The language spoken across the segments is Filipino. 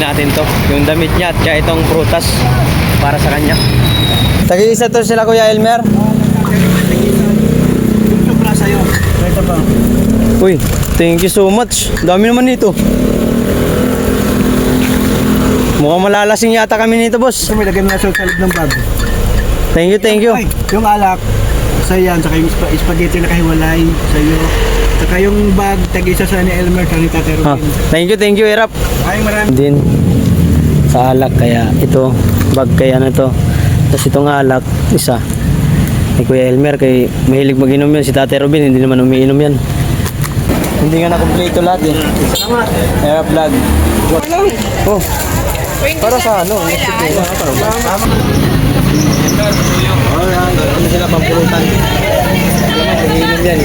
natin to, yung damit niya at kaya itong prutas para sa kanya. Tag-iisa to sila Kuya Elmer. Sobra sa'yo. Ito pa. Uy, thank you so much. Dami naman nito. Mukhang malalasing yata kami nito, boss. Ito may lagay mo na sa loob ng bag. Thank you, thank you. Ay, yung alak, sa'yo yan. Saka yung spaghetti na kahiwalay sa'yo. Saka yung bag, tag-isa sa ni Elmer, kang itatero Ah, din. thank you, Erap. Ay, marami. Din sa alak, kaya ito, bag kaya na to. Tapos itong alak, isa. Kay Kuya Elmer, kay mahilig mag-inom yan. Si Tate Robin, hindi naman umiinom yan. Hindi nga na-complete lahat eh. Salamat. Erap vlog. Oh, para sa ano? Ano sila pampurutan? Mag-iinom yan.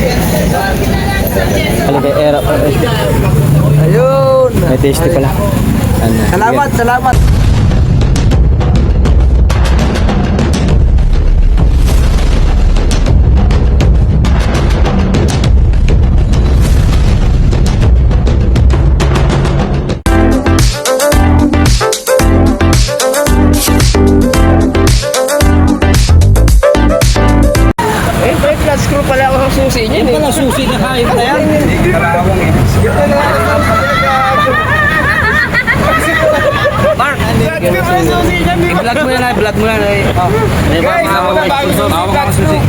Halika, Erap. Ayun. May tasty pala. Ano? Salamat, salamat. Screw pala ako ng susi niya. Wala susi na kain na yan. Karawang eh. Mark, i-vlog mo yan ay, vlog mo yan ay. Guys, Hawak ang susi.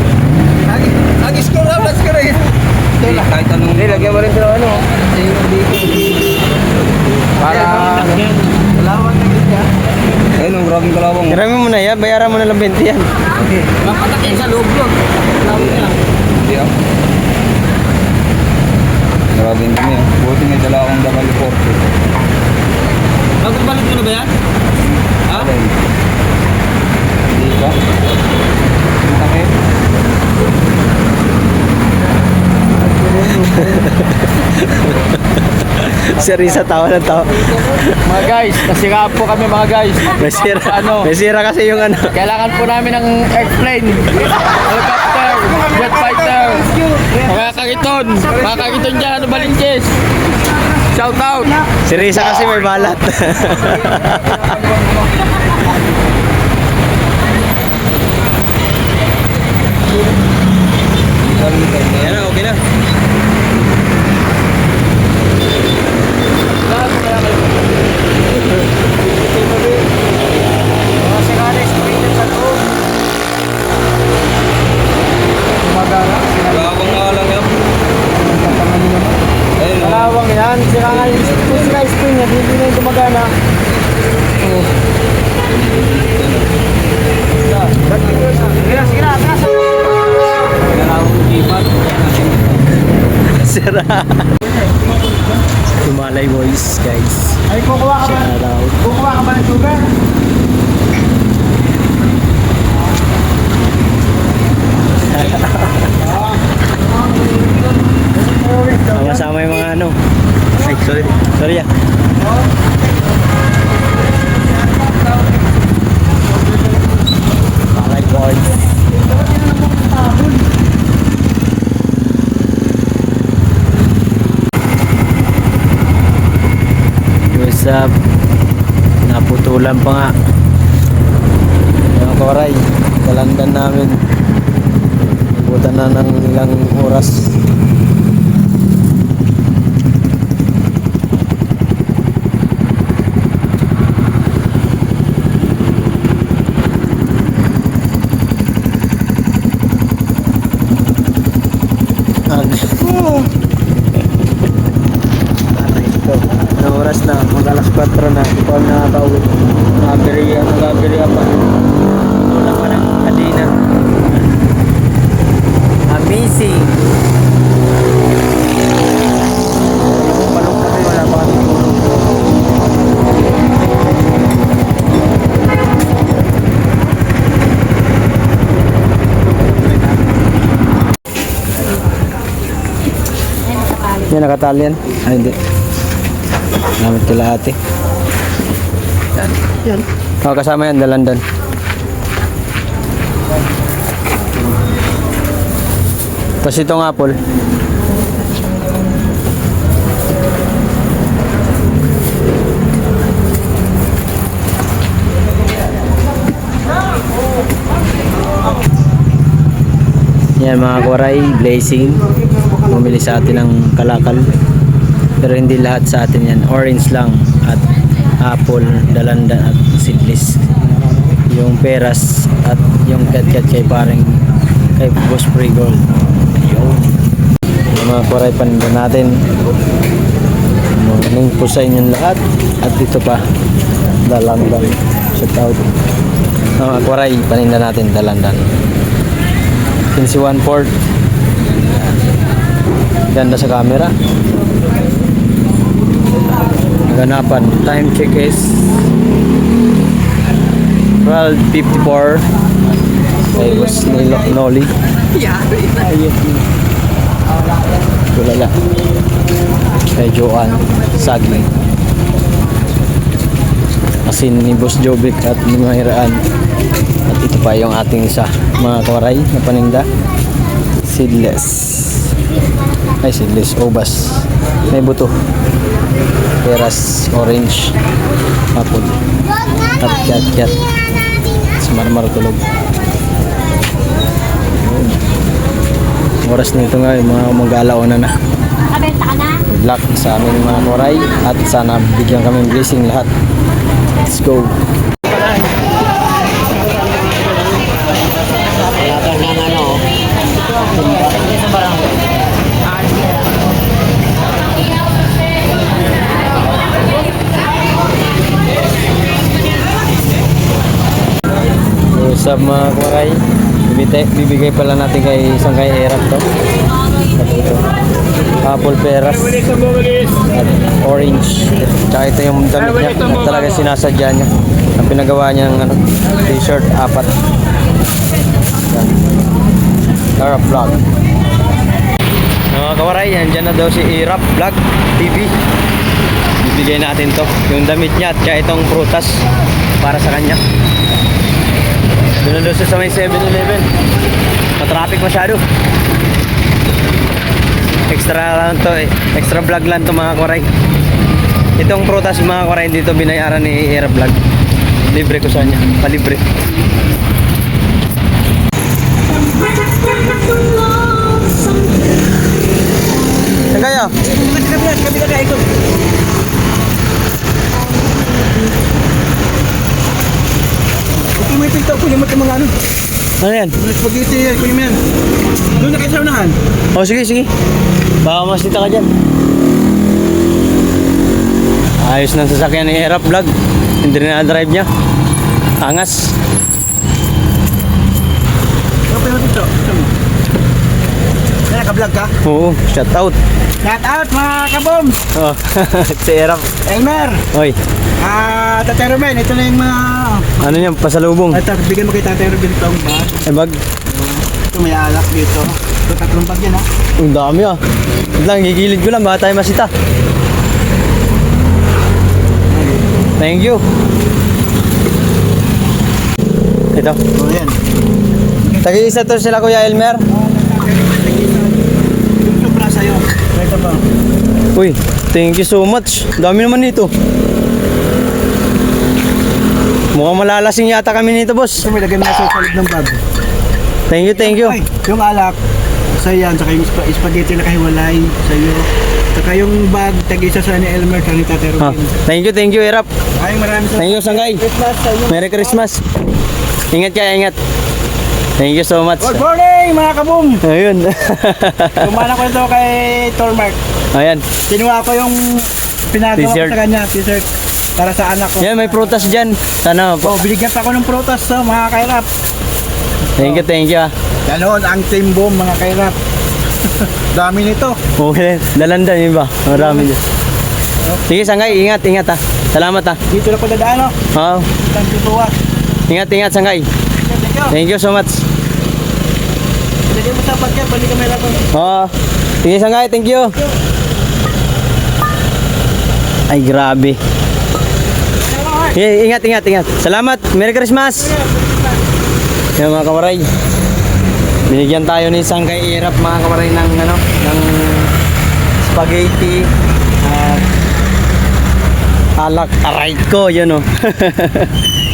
Nag-scroll up, let's go rin. Kahit anong... Hindi, lagyan mo rin ito ano. Para... Kalawang na ganda. Ayun, ang grabing kalawang. Karami mo na yan, bayaran mo na lang 20 yan. Mapatakin sa loob yun. Kalawang na. Hindi ah. Grabing dumi ah. Buti may dala akong damal porto. Magbabalot mo na ba yan? Ha? Hindi ba? Takip. Si Risa tawa ng tawa. Mga guys, nasiraan po kami mga guys. Nasira, Ano? nasira kasi yung ano. Kailangan po namin ng airplane, helicopter, jet fighter, mga kagiton dyan, ano Balinches. Shout out! Si Risa kasi may balat. Yan na, okay na. Kalawang nga lang yan. Ayun, oh. Kalawang yan, sira nga yung spring niya, hindi na yung gumagana. Sira. Tumalay boys, guys. Ay, kukuha ka ba? Shout out. Kukuha ka ba ng sugar? Sama-sama yung mga ano. Ay, sorry. Sorry ah. Malay boys. What's up? Naputulan pa nga. Yung koray. Kalandan namin. Nabutan na ng ilang oras. Anong oras na? Mag alas 4 na. Ito ang nakakauwi. Nagabiri pa. Wala pa ng kanina. Amazing. Palong kami, wala pa kami tulog. Yan, nakatali yan. Ay, hindi. Namit kila ate. Yan. Kasama yan, dalandan. Tapos itong apple. Yan mga kawaray, blazing. Bumili sa atin ng kalakal. Pero hindi lahat sa atin yan. Orange lang at apple, dalandan at seedless. Yung peras at yung kat-kat kay pareng kay Boss Free Gold. Ayun. Yung mga kawaray paninda natin. Morning po sa inyong lahat. At ito pa, dalandan. Shout out. Mga kawaray, paninda natin, dalandan. 1/4. Ganda sa camera. Naganapan. Time check is 12:54. Ay, was Noli. Ayun. Tulala. Kay Joan Sagli. Asin ni Boss Jovic at ni Mahiraan. At ito pa yung ating isa, mga kawaray na paninda. Seedless. Ay, seedless. Obas. May buto. Peras, orange, apple. At kat-kat. Sa marmar tulog. Oras nito nga, mga mag-alauna na. Kabenta ka na? Good luck sa amin mga kawaray. At sana bigyan kami blessing lahat. Let's go. What's up mga kawaray? Bibigay pala natin kay isang kay Erap to. At ito. Apple peras. At orange. Tsaka ito yung damit niya. At talaga sinasadya niya. Ang pinagawa niya ng t-shirt, 4. Yan. Erap Vlog. Mga kawaray, andyan na daw si Erap Vlog TV. Bibigay natin to. Yung damit niya at tsaka itong prutas para sa kanya. Doon na sa may 7-Eleven. Matraffic masyado. Extra lang to eh. Extra vlog lang to mga koray. Itong prutas mga koray dito binayaran ni Era Vlog. Libre ko sa kanya. Palibre. Saan kayo? Kami na ito. May pinto ko yung mga ano. Ano yan? Spaghetti yan, kunin mo yan. Doon na kayo sa unahan. Oh sige sige. Baka masita ka dyan. Ayos ng sasakyan ni Erap Vlog. Hindi rin na-drive niya. Angas. Ano pa yung pinto? Kaya naka-vlog ka? Oo, shout out. Shout out mga kabom! Oh, si Erap. Elmer! Oy, Tatay Ruben, ito na yung mga... ano yan? Pasalubong. Ito, bigyan mo kay Tatay Ruben itong bag. Ay bag. Ito may alak dito. Ito, 3 bag yan ha. Ang dami ah. Wait lang, gigilid ko lang. Baka tayo masita. Thank you. Ito. O yan. Tagi-isa to sila Kuya Elmer. Yung sobra sa'yo. Ito ba? Uy, thank you so much. Dami naman nito. Mukhang malalasing yata kami nito, boss. Ito may lagay mo na sa loob ng bag. Thank you, thank you. Ay, yung alak, sa'yo yan. Saka yung spaghetti na kahiwalay sa'yo. Saka yung bag, tag-isa sa ni Elmer, kani Tatay Ah, Ruben. thank you, Erap. Ay, maraming Thank you, Sangay. Christmas sa inyo. Merry Christmas. Ingat kaya, ingat. Thank you so much. Good morning mga kabum! Ayun. Kumana ko ito kay Tormark. Ayan. Kinuha ko yung pinagawa ko T-shirt. sa kanya, t-shirt. Para sa anak ko. Yan, may prutas dyan. Sana po. Oh, binigyan pa ako ng prutas sa mga kairap. Thank you, ah. Ganon, ang team boom mga kairap. Dami nito. Okay, dalandan yun ba? Marami dyan. Sige, Sangay, ingat, ingat ah. Salamat ah. Dito na ko dadaan, no? Oo. Thank you po. Ingat, ingat, Sangay. Thank you. Thank you so much. Lagyan mo sa pagkat, balik ka may laban. Oo. Sige, Sangay, thank you. Ay, grabe. Sige, ingat, ingat, ingat. Salamat. Merry Christmas. Yan mga kawaray. Binigyan tayo ni Sangkay Irap mga kawaray ng ano, ng spaghetti at alak aray ko, yun oh.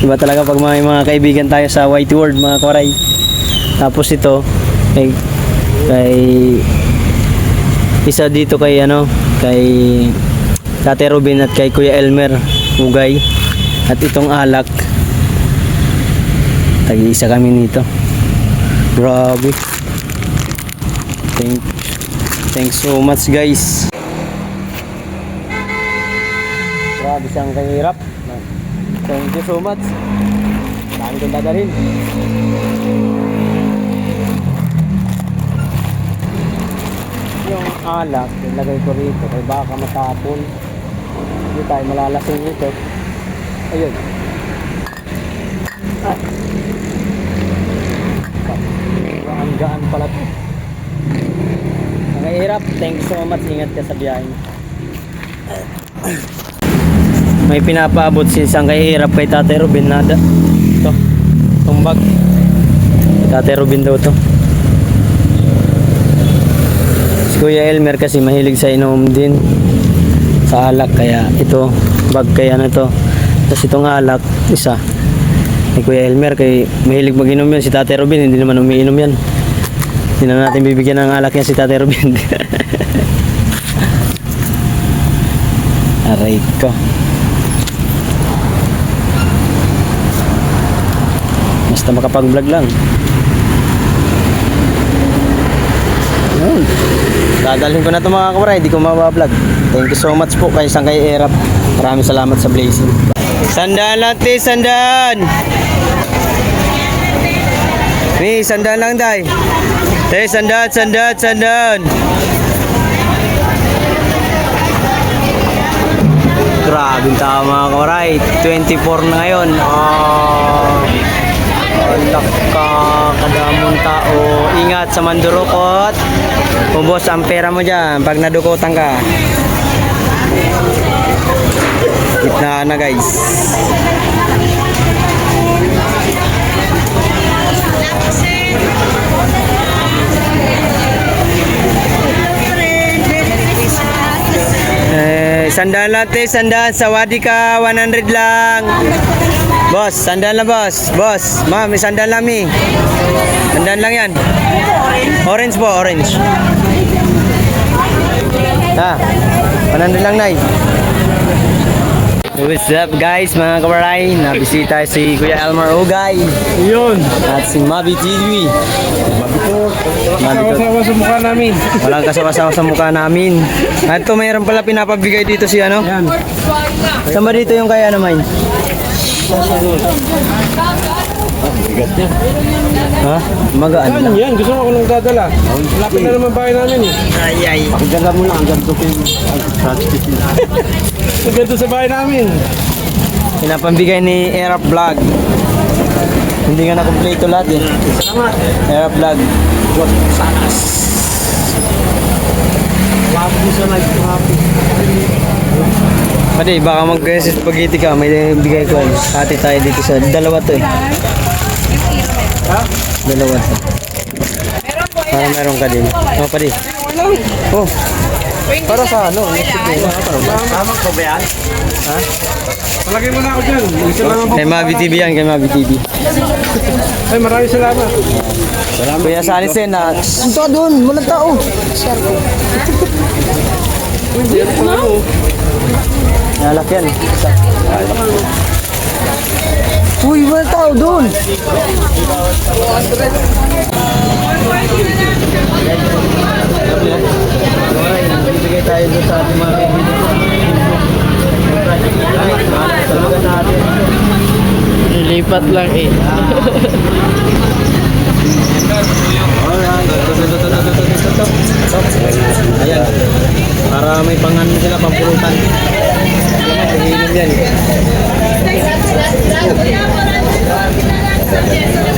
Iba talaga pag mga kaibigan tayo sa White World mga kawaray. Tapos ito, Kay isa dito kay kay Tate Robin at kay Kuya Elmer Ugay. At itong alak, tag-isa kami nito. Grabe. Thanks so much guys. Grabe siyang kahirap. Thank you so much. Saan kong dadalhin? Yung alak, ilagay ko rito kaya baka matapon. Hindi tayo malalasing nito. Ayun. Ang gaan pala ito. Nangahirap. Thank you so much. Ingat ka sa biyahe. May pinapaabot si isang kahirap kay Tate Robin na ito. Tumbag. Tate Robin daw to. Si Kuya Elmer kasi mahilig sa inom din. Sa alak. Kaya ito. Bag kaya na to. Tapos itong alak. Isa. Ni Kuya Elmer kay mahilig mag-inom yan. Si Tate Robin hindi naman umiinom yan. Hindi na natin bibigyan ng alak yan si Tate Robin. Aray ko. Basta makapag-vlog lang. Yun. Dadalhin ko na ito mga kawaray. Hindi ko mabablog. Thank you so much po kay isang kay Erap. Maraming salamat sa blessing. Sandaan lang te, sandaan. Nih, sandaan lang tay. Te, sandaan. Grabe tao mga kawaray. 24 na ngayon. Kadamong tao. Ingat sa mandurukot. Ubos ang pera mo dyan pag nadukotan ka. Gitna na guys. Sandaan lang te, sandaan. Sawadi ka, 100 lang. Boss, sandaan lang boss. Boss, ma'am, may sandaan lang mi. Sandaan lang yan. Orange po, orange. Ha, 100 lang nay. What's up guys mga kawaray? Nabisita si Kuya Elmer Ugay. Yun. At si Mabi TV. Kasawa sa mukha namin. Walang kasawa-sawa sa mukha namin. At ito mayroon pala pinapabigay dito si ano? Yan. Saan ba dito yung kaya naman? Bigat niya. Ha? Magaan Saan lang. yan? Gusto mo ako nang dadala. Lapit na naman bahay namin eh. Ay. Pagdala mo lang hanggang ito hanggang ito sa bahay namin. Pinapambigay ni Erap Vlog. Hindi nga na-complete lahat eh. Salamat. Erap Vlog. Sanas. Wapo sa nag-happy. Pwede, baka mag-spaghetti ka. May bigay ko. Hati tayo dito sa dalawa to eh. Ha? Dalawa to. Para meron ka din. Oh, pwede. Oh. Para sa ano? Tama ko ba yan? Ha? Palagay mo na ako dyan. Isa lang ang Kay Mabi TV yan, kay Mabi TV. Ay, maraming salamat. Kuya Sanisen na, ito doon, walang tao. Hindi, ano pa lang oh. Nalak yan. Uy, walang tao doon. Bibigay tayo doon sa ating mga kaibigan. Salugan natin. Lilipat lang eh. Ayan. Para may pangan sila, pampurutan. Nagiinom yan.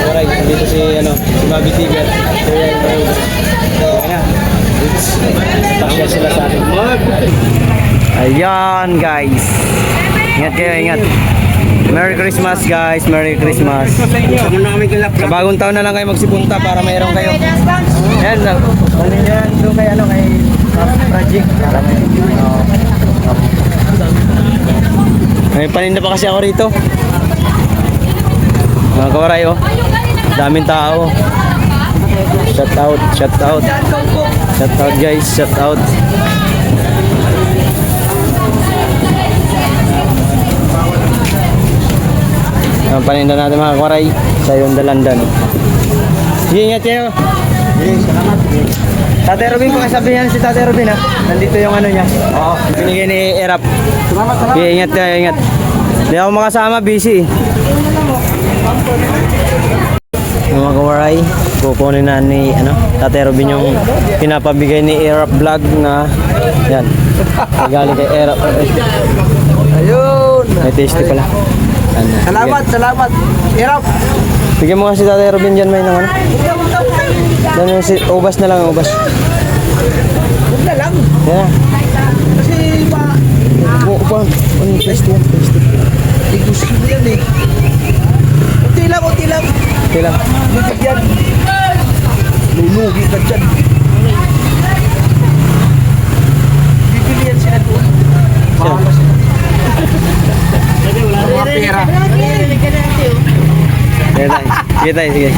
Alright, dito si Mabi TV at Kuya Elmer. Pasya sila sa atin. Ayan guys. Ingat kayo, ingat. Merry Christmas guys, Merry Christmas. Sa bagong taon na lang kayo magsipunta para mayroon kayo. Ayan, yan doon kay kay Project. May paninda pa kasi ako rito. Mga kawaray oh. Daming tao. Shout out, shout out. Shout out guys, shout out. Ang paninda natin mga kwaray sa yung dalandan. Sige, ingat kayo. Salamat. Tate Robin, kung sabihin si Tate Robin ha. Nandito yung ano niya. Oo. Binigay ni Erap. Salamat. Sige, ingat kayo, ingat. Hindi ako makasama, busy. Mga kawaray, kukunin na ni Tate Robin yung pinapabigay ni Erap Vlog na yan. Galing kay Erap. Ayun. May tasty pala. Ano, Salamat. Hirap. bigyan mo kasi Tate Robin dyan may nang ano. Yan yung ubas na lang, ubas. Huwag na lang. Yan na. Kasi Upa. Ano yung tasty yan? Tasty. gusto ko yan eh. Unti lang. Okay lang. Lugig yan. Lulugi ka dyan. Bibili yan sila doon. Bahala sila. Mga pera. Sige tayo. Sige tayo, sige.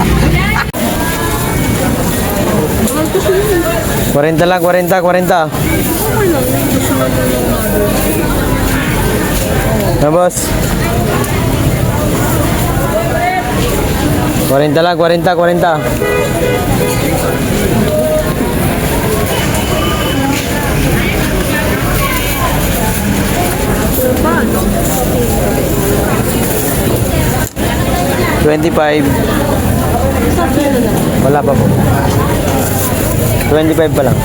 40 lang, 40. Na boss. 40 lang, 40. $25. Wala pa po. 25 pa lang.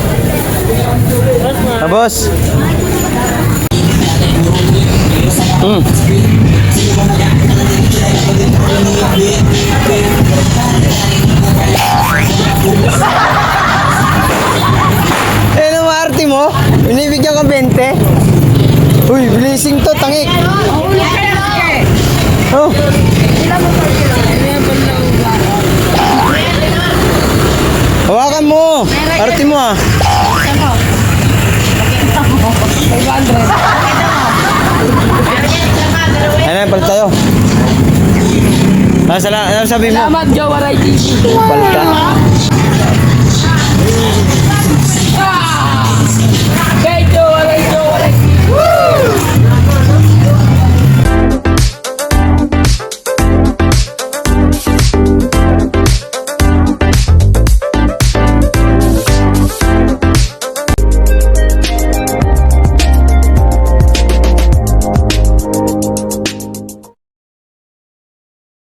Ah, boss. Eh, ano maarte mo? Binibigyan ka 20? Uy, blessing to, tangik. Oh. Hawakan mo. Arte mo ah. Ano, palit tayo. Ano sabi mo? Salamat, Jowaray TV. Palit ka.